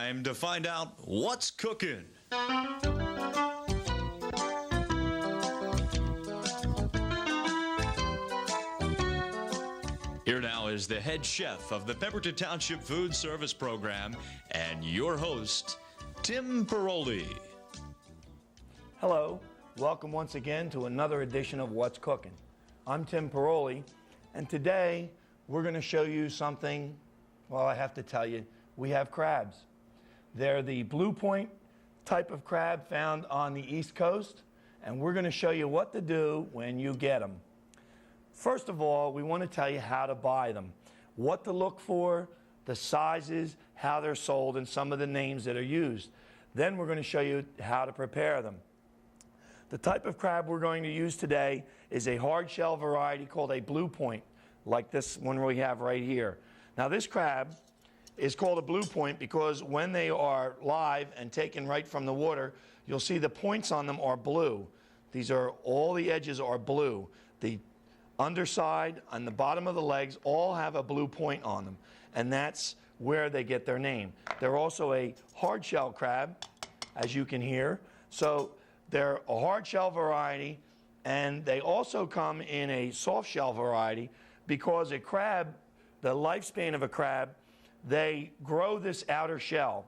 time to find out what's cooking. Here now is the head chef of the Pemberton Township Food Service Program and your host, Tim Paroli. Hello, welcome once again to another edition of What's Cooking. I'm Tim Paroli, and today we're going to show you something. Well, I have to tell you, we have crabs. They're the blue point type of crab found on the East Coast, and we're going to show you what to do when you get them. First of all, we want to tell you how to buy them, what to look for, the sizes, how they're sold, and some of the names that are used. Then we're going to show you how to prepare them. The type of crab we're going to use today is a hard shell variety called a blue point, like this one we have right here. Now this crab is called a blue point because when they are live and taken right from the water, you'll see the points on them are blue. These are, all the edges are blue. The underside and the bottom of the legs all have a blue point on them, and that's where they get their name. They're also a hard shell crab, as you can hear. So they're a hard shell variety, and they also come in a soft shell variety because a crab, the lifespan of a crab, they grow this outer shell,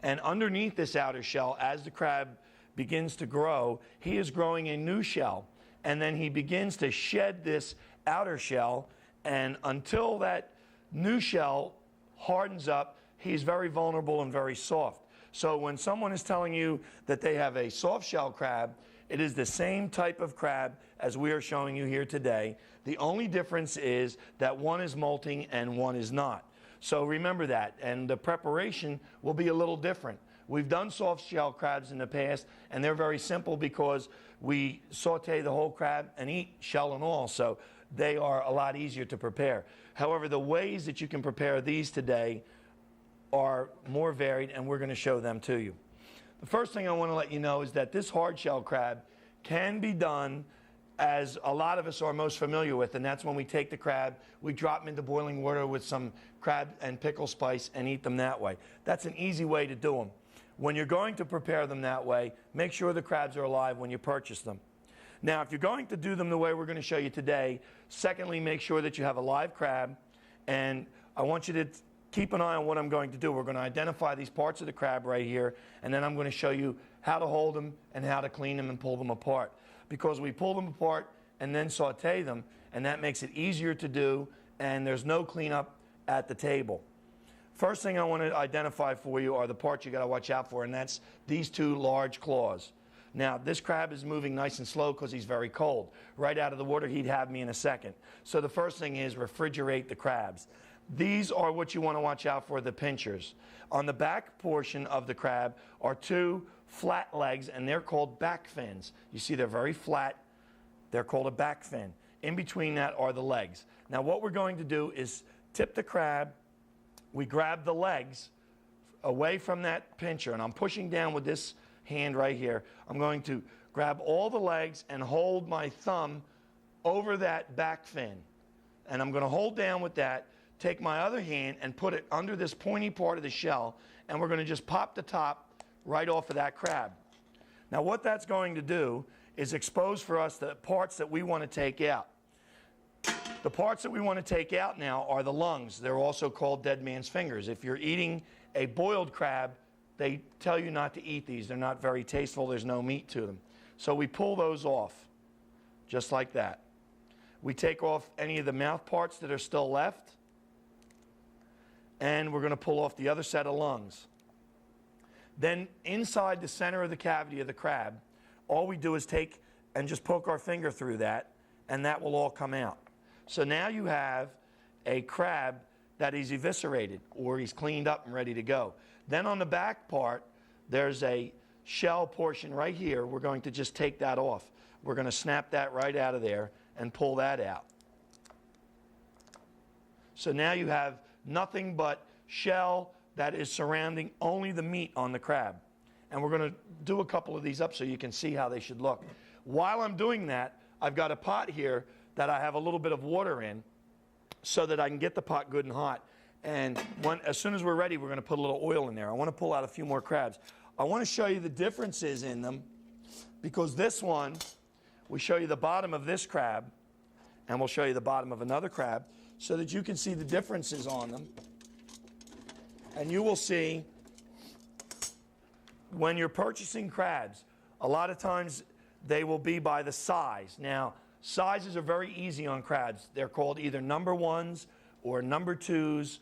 and underneath this outer shell, as the crab begins to grow, he is growing a new shell. And then he begins to shed this outer shell, and until that new shell hardens up, he's very vulnerable and very soft. So when someone is telling you that they have a soft shell crab, it is the same type of crab as we are showing you here today. The only difference is that one is molting and one is not. So remember that, and the preparation will be a little different. We've done soft shell crabs in the past, and they're very simple because we saute the whole crab and eat shell and all, so they are a lot easier to prepare. However, the ways that you can prepare these today are more varied, and we're going to show them to you. The first thing I want to let you know is that this hard shell crab can be done as a lot of us are most familiar with, and that's when we take the crab, we drop them into boiling water with some crab and pickle spice and eat them that way. That's an easy way to do them. When you're going to prepare them that way, make sure the crabs are alive when you purchase them. Now, if you're going to do them the way we're going to show you today, secondly, make sure that you have a live crab, and I want you to keep an eye on what I'm going to do. We're going to identify these parts of the crab right here, and then I'm going to show you how to hold them and how to clean them and pull them apart. Because we pull them apart and then saute them, and that makes it easier to do, and there's no cleanup at the table. First thing I want to identify for you are the parts you got to watch out for, and that's these two large claws. Now, this crab is moving nice and slow because he's very cold. Right out of the water, he'd have me in a second. So the first thing is refrigerate the crabs. These are what you want to watch out for, the pinchers. On the back portion of the crab are two flat legs, and they're called back fins. You see they're very flat. They're called a back fin. In between that are the legs. Now, what we're going to do is tip the crab. We grab the legs away from that pincher, and I'm pushing down with this hand right here. I'm going to grab all the legs and hold my thumb over that back fin. And I'm going to hold down with that, take my other hand and put it under this pointy part of the shell, and we're going to just pop the top right off of that crab. Now what that's going to do is expose for us the parts that we want to take out. The parts that we want to take out now are the lungs. They're also called dead man's fingers. If you're eating a boiled crab, they tell you not to eat these. They're not very tasteful. There's no meat to them. So we pull those off, just like that. We take off any of the mouth parts that are still left, and we're going to pull off the other set of lungs. Then inside the center of the cavity of the crab, all we do is take and just poke our finger through that, and that will all come out. So now you have a crab that is eviscerated, or he's cleaned up and ready to go. Then on the back part, there's a shell portion right here. We're going to just take that off. We're going to snap that right out of there and pull that out. So now you have nothing but shell that is surrounding only the meat on the crab. And we're going to do a couple of these up so you can see how they should look. While I'm doing that, I've got a pot here that I have a little bit of water in so that I can get the pot good and hot. And as soon as we're ready, we're going to put a little oil in there. I want to pull out a few more crabs. I want to show you the differences in them, because this one, we show you the bottom of this crab, and we'll show you the bottom of another crab, so that you can see the differences on them. And you will see, when you're purchasing crabs, a lot of times they will be by the size. Now, sizes are very easy on crabs. They're called either number 1s or number 2s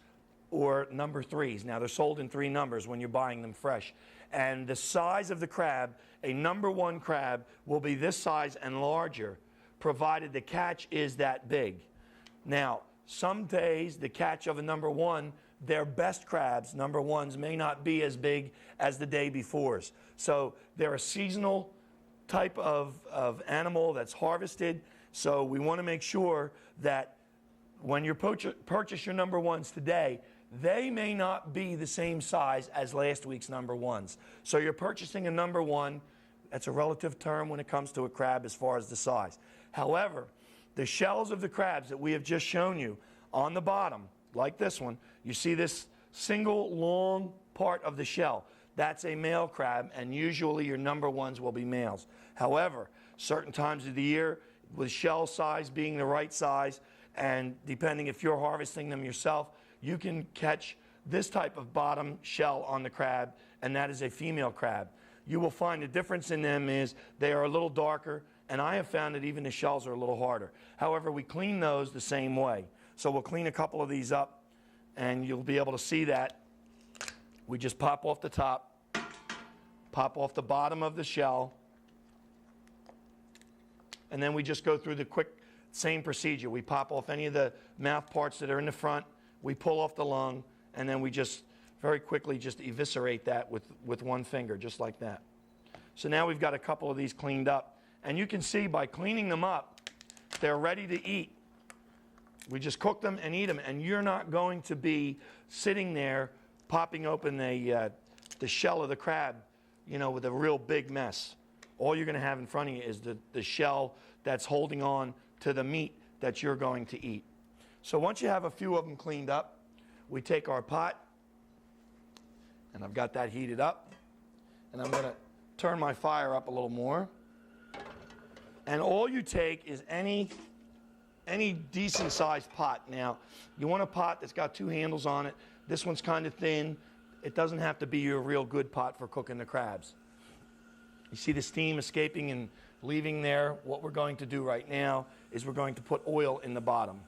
or number 3s. Now, they're sold in 3 numbers when you're buying them fresh. And the size of the crab, a number 1 crab, will be this size and larger, provided the catch is that big. Now, some days the catch of a number 1, their best crabs, number 1s, may not be as big as the day before's. So they're a seasonal type of animal that's harvested. So we want to make sure that when you purchase your number 1s today, they may not be the same size as last week's number 1s. So you're purchasing a number 1. That's a relative term when it comes to a crab as far as the size. However, the shells of the crabs that we have just shown you on the bottom, like this one, you see this single long part of the shell. That's a male crab, and usually your number 1s will be males. However, certain times of the year, with shell size being the right size, and depending if you're harvesting them yourself, you can catch this type of bottom shell on the crab, and that is a female crab. You will find the difference in them is they are a little darker, and I have found that even the shells are a little harder. However, we clean those the same way. So we'll clean a couple of these up, and you'll be able to see that. We just pop off the top, pop off the bottom of the shell, and then we just go through the quick same procedure. We pop off any of the mouth parts that are in the front, we pull off the lung, and then we just very quickly just eviscerate that with one finger, just like that. So now we've got a couple of these cleaned up, and you can see by cleaning them up, they're ready to eat. We just cook them and eat them, and you're not going to be sitting there popping open the shell of the crab, you know, with a real big mess. All you're going to have in front of you is the shell that's holding on to the meat that you're going to eat. So once you have a few of them cleaned up, we take our pot, and I've got that heated up, and I'm going to turn my fire up a little more. And all you take is any decent sized pot. Now, you want a pot that's got 2 handles on it. This one's kind of thin. It doesn't have to be your real good pot for cooking the crabs. You see the steam escaping and leaving there. What we're going to do right now is we're going to put oil in the bottom.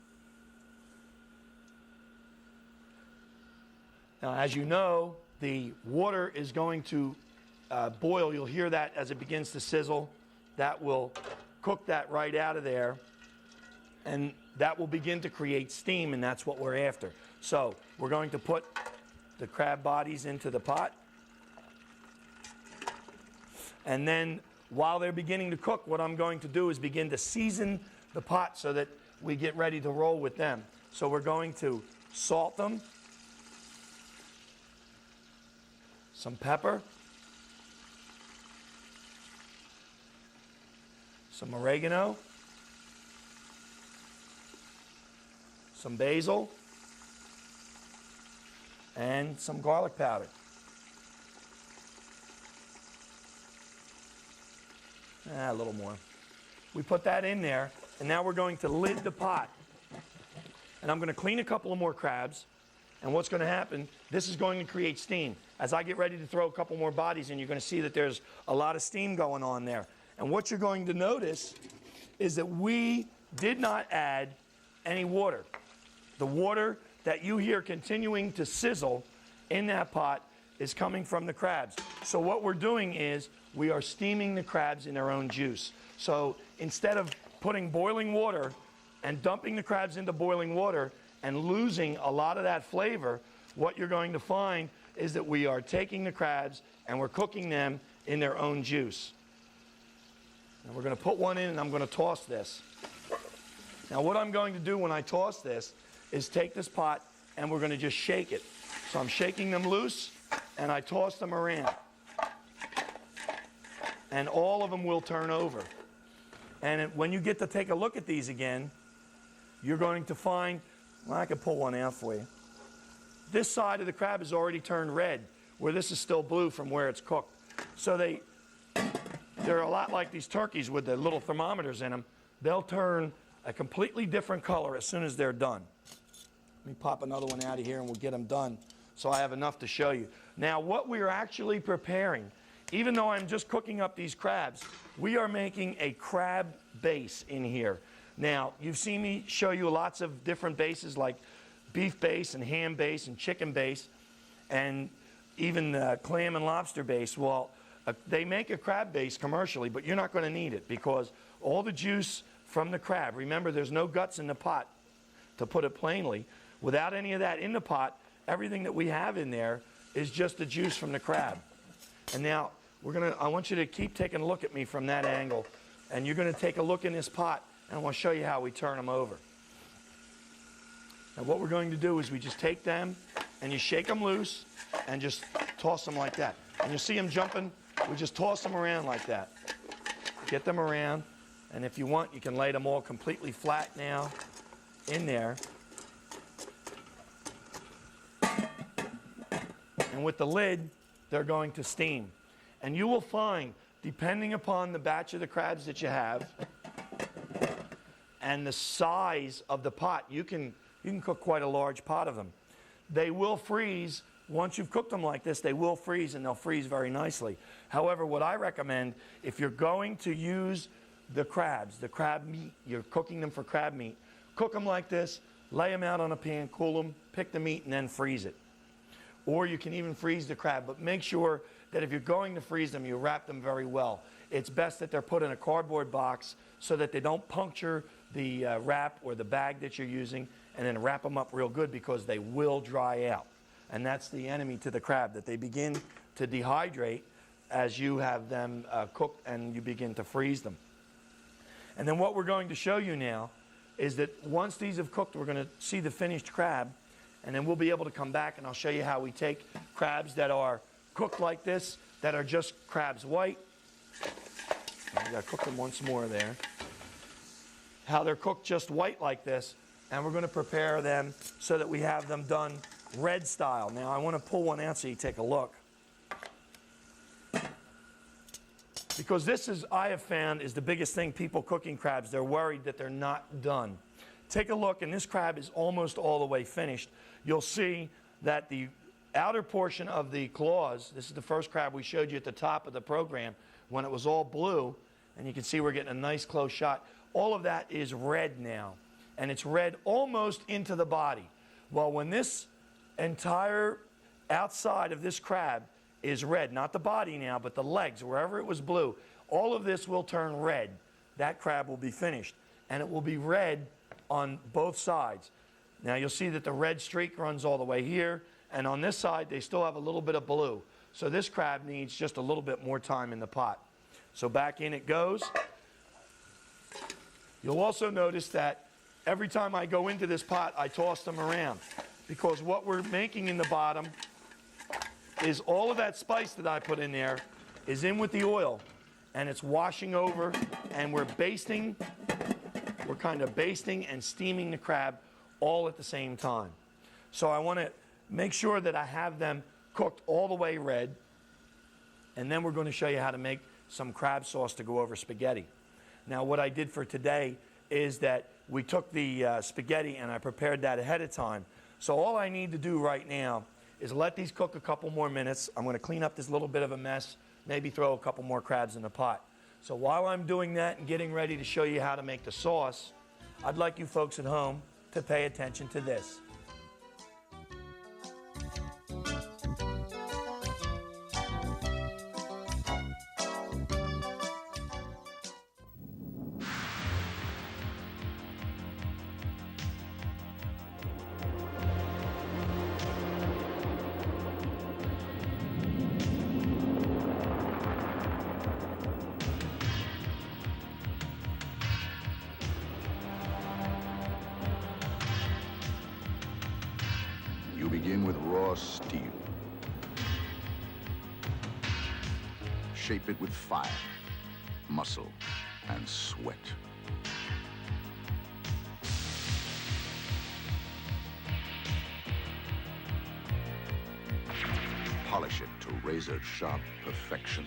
Now, as you know, the water is going to boil. You'll hear that as it begins to sizzle. That will cook that right out of there, and that will begin to create steam, and that's what we're after. So we're going to put the crab bodies into the pot, and then while they're beginning to cook, what I'm going to do is begin to season the pot so that we get ready to roll with them. So we're going to salt them, some pepper, some oregano, some basil, and some garlic powder. A little more. We put that in there, and now we're going to lid the pot. And I'm going to clean a couple of more crabs, and what's going to happen, this is going to create steam. As I get ready to throw a couple more bodies in, you're going to see that there's a lot of steam going on there. And what you're going to notice is that we did not add any water. The water that you hear continuing to sizzle in that pot is coming from the crabs. So what we're doing is we are steaming the crabs in their own juice. So instead of putting boiling water and dumping the crabs into boiling water and losing a lot of that flavor, what you're going to find is that we are taking the crabs and we're cooking them in their own juice. And we're going to put one in, and I'm going to toss this. Now what I'm going to do when I toss this is take this pot and we're going to just shake it. So I'm shaking them loose and I toss them around. And all of them will turn over. And when you get to take a look at these again, you're going to find, well, I can pull one out for you. this side of the crab is already turned red, where this is still blue from where it's cooked. So they're a lot like these turkeys with the little thermometers in them. They'll turn a completely different color as soon as they're done. Let me pop another one out of here and we'll get them done so I have enough to show you. Now, what we're actually preparing, even though I'm just cooking up these crabs, we are making a crab base in here. Now, you've seen me show you lots of different bases like beef base and ham base and chicken base and even clam and lobster base. Well, they make a crab base commercially, but you're not going to need it because all the juice from the crab, remember there's no guts in the pot, to put it plainly. Without any of that in the pot, everything that we have in there is just the juice from the crab. And now, I want you to keep taking a look at me from that angle, and you're going to take a look in this pot, and I want to show you how we turn them over. Now what we're going to do is we just take them, and you shake them loose, and just toss them like that. And you see them jumping, we just toss them around like that. Get them around, and if you want, you can lay them all completely flat now in there. And with the lid, they're going to steam. And you will find, depending upon the batch of the crabs that you have and the size of the pot, you can cook quite a large pot of them. They will freeze. Once you've cooked them like this, they will freeze, and they'll freeze very nicely. However, what I recommend, if you're going to use the crabs, the crab meat, you're cooking them for crab meat, cook them like this, lay them out on a pan, cool them, pick the meat, and then freeze it. Or you can even freeze the crab, but make sure that if you're going to freeze them, you wrap them very well. It's best that they're put in a cardboard box so that they don't puncture the wrap or the bag that you're using, and then wrap them up real good because they will dry out. And that's the enemy to the crab, that they begin to dehydrate as you have them cooked and you begin to freeze them. And then what we're going to show you now is that once these have cooked, we're going to see the finished crab, and then we'll be able to come back and I'll show you how we take crabs that are cooked like this, that are just crabs white. I got to cook them once more there. How they're cooked just white like this, and we're going to prepare them so that we have them done red style. Now I want to pull one out so you take a look. Because this is, I have found, is the biggest thing people cooking crabs. They're worried that they're not done. Take a look, and this crab is almost all the way finished. You'll see that the outer portion of the claws, this is the first crab we showed you at the top of the program when it was all blue, and you can see we're getting a nice close shot. All of that is red now, and it's red almost into the body. Well, when this entire outside of this crab is red, not the body now, but the legs, wherever it was blue, all of this will turn red. That crab will be finished, and it will be red on both sides. Now you'll see that the red streak runs all the way here, and on this side they still have a little bit of blue. So this crab needs just a little bit more time in the pot. So back in it goes. You'll also notice that every time I go into this pot, I toss them around, because what we're making in the bottom is all of that spice that I put in there is in with the oil, and it's washing over, and we're kind of basting and steaming the crab all at the same time. So I want to make sure that I have them cooked all the way red, and then we're going to show you how to make some crab sauce to go over spaghetti. Now what I did for today is that we took the spaghetti and I prepared that ahead of time. So all I need to do right now is let these cook a couple more minutes. I'm going to clean up this little bit of a mess, maybe throw a couple more crabs in the pot. So while I'm doing that and getting ready to show you how to make the sauce, I'd like you folks at home to pay attention to this. You begin with raw steel. Shape it with fire, muscle, and sweat. polish it to razor-sharp perfection.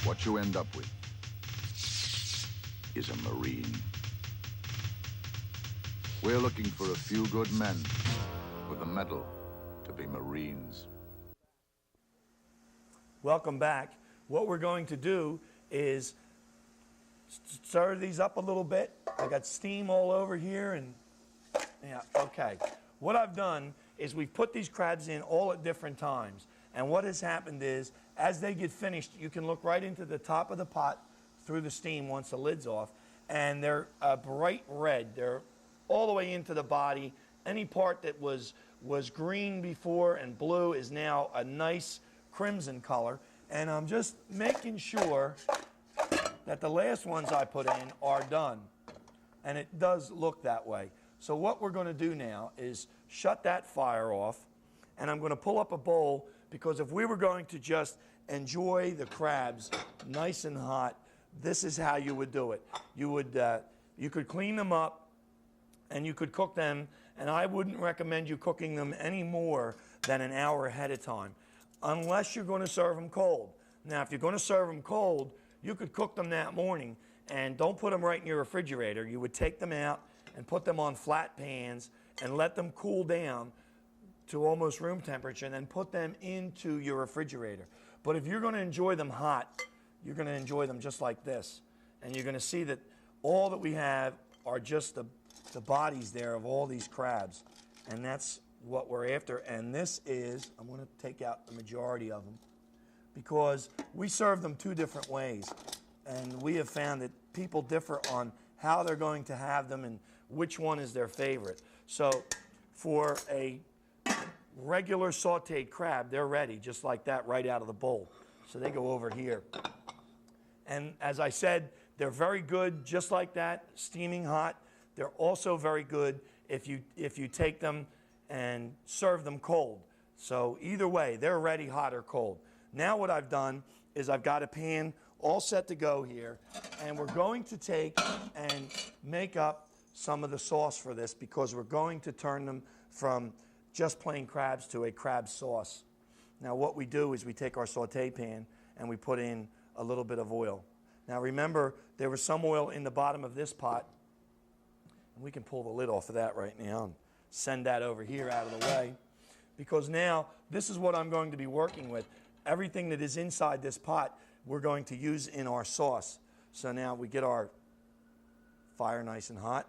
What you end up with is a Marine. We're looking for a few good men with a medal to be Marines. Welcome back. What we're going to do is stir these up a little bit. I got steam all over here and yeah, okay. What I've done is we've put these crabs in all at different times. And what has happened is, as they get finished, you can look right into the top of the pot through the steam once the lid's off, and they're a bright red. They're all the way into the body. Any part that was green before and blue is now a nice crimson color. And I'm just making sure that the last ones I put in are done. And it does look that way. So what we're going to do now is shut that fire off, and I'm going to pull up a bowl, because if we were going to just enjoy the crabs nice and hot, this is how you would do it. You could clean them up and you could cook them, and I wouldn't recommend you cooking them any more than an hour ahead of time, unless you're going to serve them cold. Now, if you're going to serve them cold, you could cook them that morning, and don't put them right in your refrigerator. You would take them out and put them on flat pans and let them cool down to almost room temperature, and then put them into your refrigerator. But if you're going to enjoy them hot, you're going to enjoy them just like this. And you're going to see that all that we have are just the bodies there of all these crabs. And that's what we're after. And this is, I'm going to take out the majority of them, because we serve them two different ways. And we have found that people differ on how they're going to have them and which one is their favorite. So for a regular sauteed crab, they're ready just like that right out of the bowl. So they go over here. And as I said, they're very good just like that, steaming hot. They're also very good if you take them and serve them cold. So either way, they're ready hot or cold. Now what I've done is I've got a pan all set to go here, and we're going to take and make up some of the sauce for this, because we're going to turn them from just plain crabs to a crab sauce. Now what we do is we take our saute pan and we put in a little bit of oil. Now remember, there was some oil in the bottom of this pot, and we can pull the lid off of that right now and send that over here out of the way, because now this is what I'm going to be working with. Everything that is inside this pot we're going to use in our sauce. So now we get our fire nice and hot.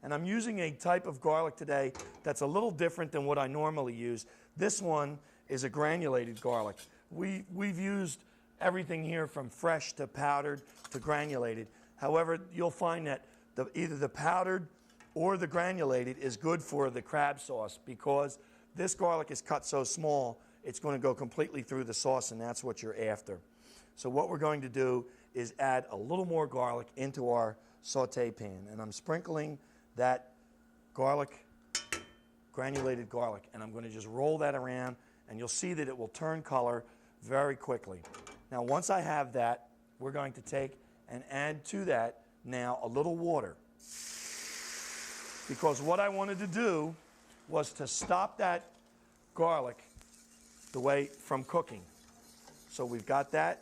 And I'm using a type of garlic today that's a little different than what I normally use. This one is a granulated garlic. We've used everything here from fresh to powdered to granulated. However, you'll find that either the powdered or the granulated is good for the crab sauce, because this garlic is cut so small, it's going to go completely through the sauce, and that's what you're after. So what we're going to do is add a little more garlic into our saute pan, and I'm sprinkling that garlic, granulated garlic, and I'm going to just roll that around, and you'll see that it will turn color very quickly. Now once I have that, we're going to take and add to that now a little water, because what I wanted to do was to stop that garlic from cooking. So we've got that.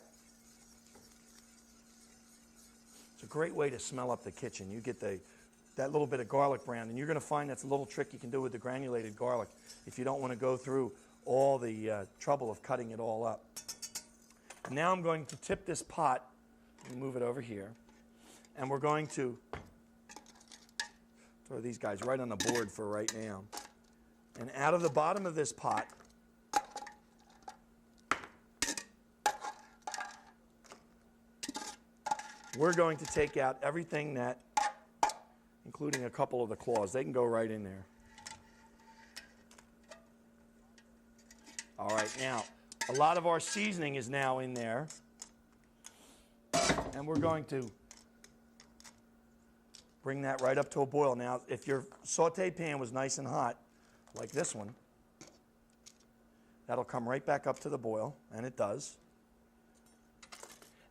It's a great way to smell up the kitchen. You get that little bit of garlic brown, and you're going to find that's a little trick you can do with the granulated garlic if you don't want to go through all the trouble of cutting it all up. And now I'm going to tip this pot, and move it over here, and we're going to throw these guys right on the board for right now. And out of the bottom of this pot, we're going to take out everything that, including a couple of the claws. They can go right in there. All right, now, a lot of our seasoning is now in there. And we're going to bring that right up to a boil. Now, if your saute pan was nice and hot, like this one, that'll come right back up to the boil, and it does.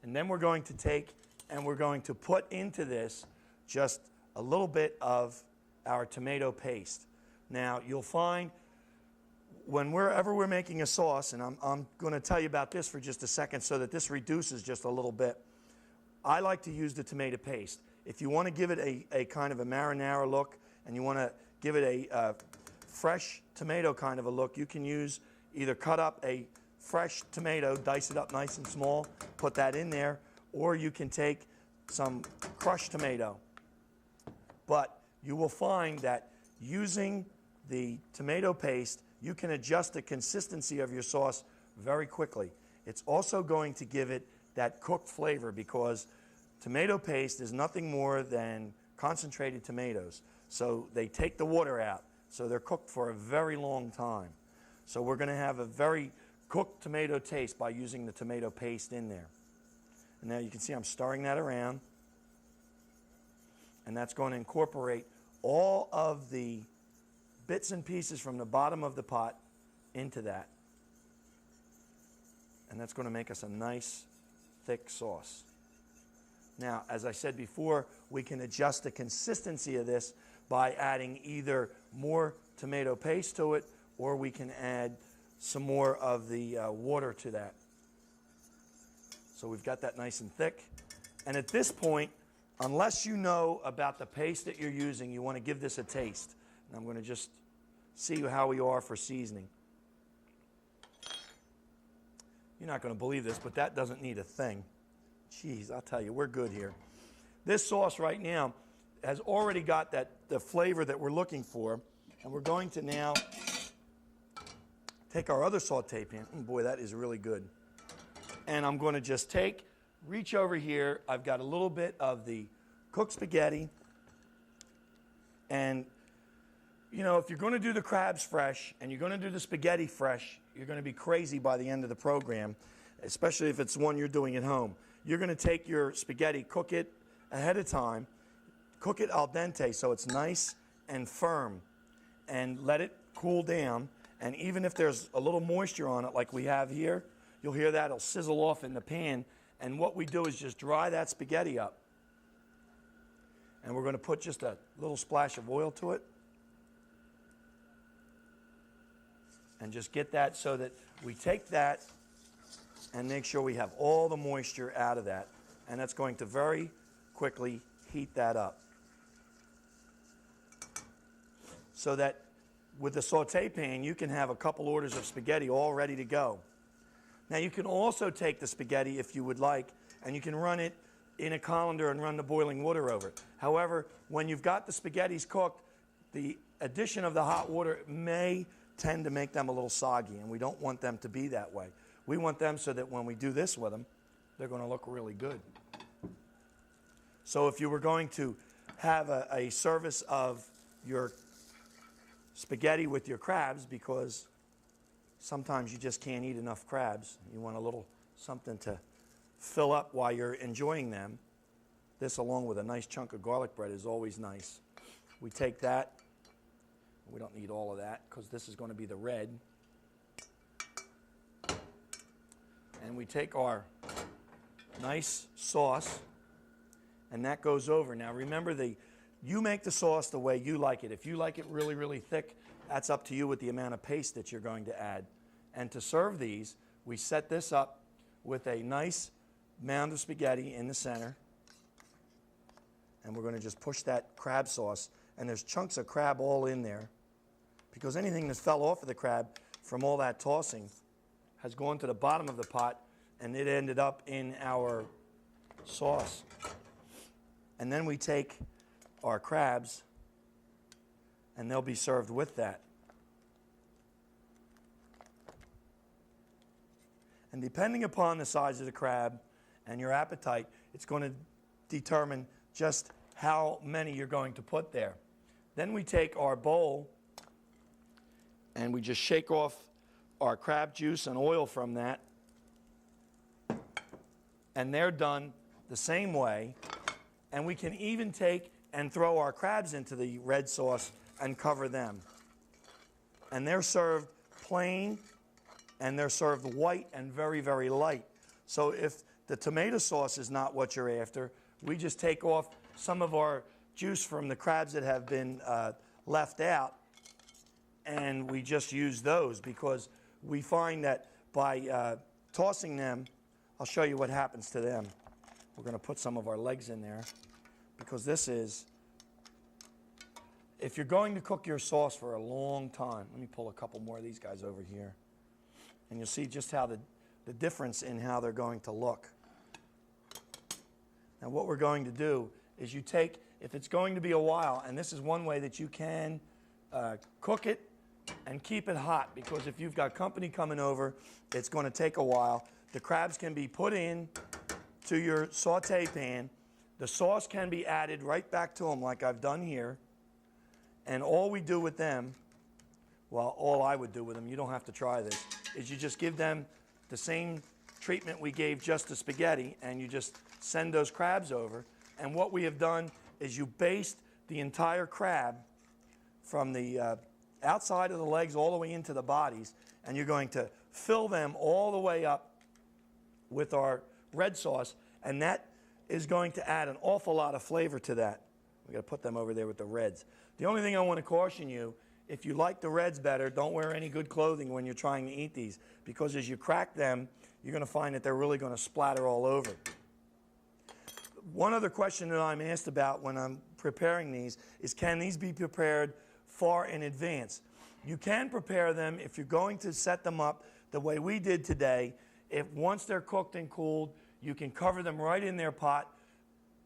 And then we're going to take and we're going to put into this just a little bit of our tomato paste. Now, you'll find whenever we're making a sauce, and I'm going to tell you about this for just a second so that this reduces just a little bit. I like to use the tomato paste. If you want to give it a kind of a marinara look and you want to give it a fresh tomato kind of a look, you can use either cut up a fresh tomato, dice it up nice and small, put that in there, or you can take some crushed tomato. But you will find that using the tomato paste, you can adjust the consistency of your sauce very quickly. It's also going to give it that cooked flavor because tomato paste is nothing more than concentrated tomatoes. So they take the water out, so they're cooked for a very long time. So we're going to have a very cooked tomato taste by using the tomato paste in there. And now you can see I'm stirring that around. And that's going to incorporate all of the bits and pieces from the bottom of the pot into that. And that's going to make us a nice, thick sauce. Now, as I said before, we can adjust the consistency of this by adding either more tomato paste to it, or we can add some more of the water to that. So we've got that nice and thick. And at this point, unless you know about the paste that you're using, you want to give this a taste. And I'm going to just see how we are for seasoning. You're not going to believe this, but that doesn't need a thing. Jeez, I'll tell you, we're good here. This sauce right now has already got the flavor that we're looking for. And we're going to now take our other saute pan. Boy, that is really good. And I'm going to just reach over here. I've got a little bit of the cooked spaghetti. And, you know, if you're going to do the crabs fresh and you're going to do the spaghetti fresh, you're going to be crazy by the end of the program, especially if it's one you're doing at home. You're going to take your spaghetti, cook it ahead of time, cook it al dente so it's nice and firm, and let it cool down. And even if there's a little moisture on it like we have here, you'll hear that it'll sizzle off in the pan. And what we do is just dry that spaghetti up. And we're going to put just a little splash of oil to it. And just get that so that we take that and make sure we have all the moisture out of that. And that's going to very quickly heat that up. So that with the saute pan, you can have a couple orders of spaghetti all ready to go. Now, you can also take the spaghetti, if you would like, and you can run it in a colander and run the boiling water over it. However, when you've got the spaghettis cooked, the addition of the hot water may tend to make them a little soggy, and we don't want them to be that way. We want them so that when we do this with them, they're going to look really good. So if you were going to have a service of your spaghetti with your crabs, because sometimes you just can't eat enough crabs. You want a little something to fill up while you're enjoying them. This, along with a nice chunk of garlic bread, is always nice. We take that. We don't need all of that because this is going to be the red. And we take our nice sauce, and that goes over. Now, remember, you make the sauce the way you like it. If you like it really, really thick, that's up to you with the amount of paste that you're going to add. And to serve these, we set this up with a nice mound of spaghetti in the center. And we're going to just push that crab sauce. And there's chunks of crab all in there, because anything that fell off of the crab from all that tossing has gone to the bottom of the pot, and it ended up in our sauce. And then we take our crabs, and they'll be served with that. And depending upon the size of the crab and your appetite, it's going to determine just how many you're going to put there. Then we take our bowl and we just shake off our crab juice and oil from that. And they're done the same way. And we can even take and throw our crabs into the red sauce and cover them. And they're served plain, and they're served white and very, very light. So if the tomato sauce is not what you're after, we just take off some of our juice from the crabs that have been left out, and we just use those because we find that by tossing them, I'll show you what happens to them. We're going to put some of our legs in there because this is, if you're going to cook your sauce for a long time, let me pull a couple more of these guys over here, and you'll see just how the difference in how they're going to look. Now what we're going to do is you take, if it's going to be a while, and this is one way that you can cook it and keep it hot, because if you've got company coming over, it's going to take a while. The crabs can be put in to your saute pan. The sauce can be added right back to them like I've done here. And all we do with them, well, all I would do with them, you don't have to try this, is you just give them the same treatment we gave just to spaghetti, and you just send those crabs over. And what we have done is you baste the entire crab from the outside of the legs all the way into the bodies, and you're going to fill them all the way up with our red sauce, and that is going to add an awful lot of flavor to that. We're going to put them over there with the reds. The only thing I want to caution you, if you like the reds better, don't wear any good clothing when you're trying to eat these, because as you crack them, you're going to find that they're really going to splatter all over. One other question that I'm asked about when I'm preparing these is, can these be prepared far in advance? You can prepare them if you're going to set them up the way we did today. If once they're cooked and cooled, you can cover them right in their pot,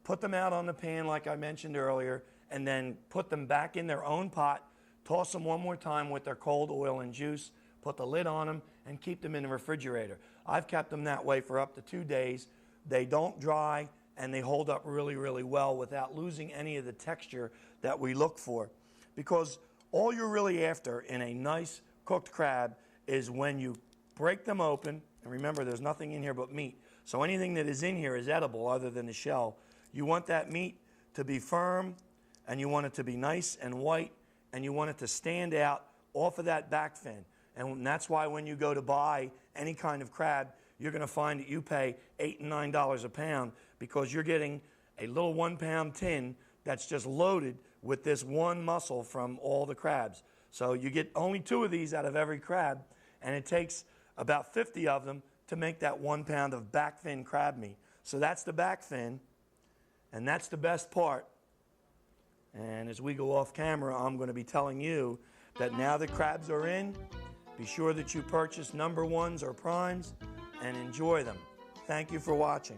put them out on the pan like I mentioned earlier, and then put them back in their own pot, toss them one more time with their cold oil and juice, put the lid on them, and keep them in the refrigerator. I've kept them that way for up to 2 days. They don't dry, and they hold up really, really well without losing any of the texture that we look for. Because all you're really after in a nice cooked crab is when you break them open, and remember there's nothing in here but meat, so anything that is in here is edible other than the shell. You want that meat to be firm, and you want it to be nice and white, and you want it to stand out off of that back fin. And that's why when you go to buy any kind of crab, you're going to find that you pay $8 and $9 a pound, because you're getting a little 1 pound tin that's just loaded with this one muscle from all the crabs. So you get only 2 of these out of every crab, and it takes about 50 of them to make that 1 pound of back fin crab meat. So that's the back fin, and that's the best part. And as we go off camera, I'm going to be telling you that now the crabs are in, be sure that you purchase number 1s or primes and enjoy them. Thank you for watching.